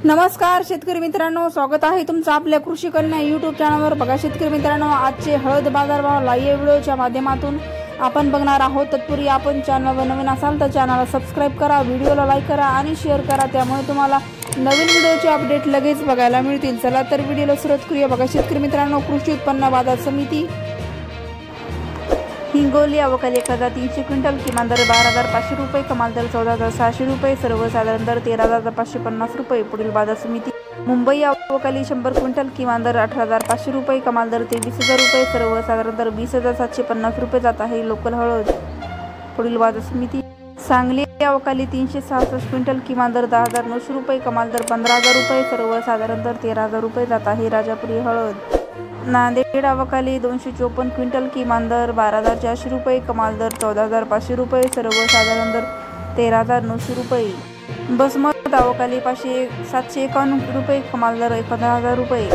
नमस्कार शेतकरी मित्रांनो, स्वागत आहे तुमचं आपल्या कृषी कन्या यूट्यूब चॅनलवर। बघा शेतकरी मित्रांनो, आजचे हळद बाजारभाव लाईव्ह व्हिडिओच्या माध्यमातून आपण बघणार आहोत। तत्पूर्वी आपण चॅनलवर नवीन असाल तर चॅनलला सबस्क्राइब करा, व्हिडिओला लाईक करा आणि शेअर करा, त्यामुळे तुम्हाला नवीन व्हिडिओचे अपडेट लगेच बघायला मिळतील। चला तर व्हिडिओला सुरुवात करूया। बघा शेतकरी मित्रांनो, कृषी उत्पन्न बाजार समिती हिंगोली अवकाली 1300 क्विंटल, किमान दर 12,500 रुपये, कमाल दर 14,600 रुपये, सर्वसाधारण दर 13,550 रुपये। पुढील बाजार समिती मुंबई अवकाली 100 क्विंटल, किमान दर 18,500 रुपये, कमाल दर 23,000 रुपये, सर्वसाधारण दर 20,750 रुपये जात आहे लोकल हळद। पुढील बाजार समिती सांगली अवकाली 366 क्विंटल, किमान दर 10,900 रुपये, कमाल दर 15,000 रुपये, सर्वसाधारण दर 13,000 रुपये जात आहे राजापुरी हळद। नांदेड अवकाली 254 क्विंटल, किमान दर 12,400 रुपये, कमाल दर 14,500 रुपये, सर्वसाधारण दर 13,900 रुपये। बसमत अवकाली 751 रुपये, कमाल दर 15,000 रुपये।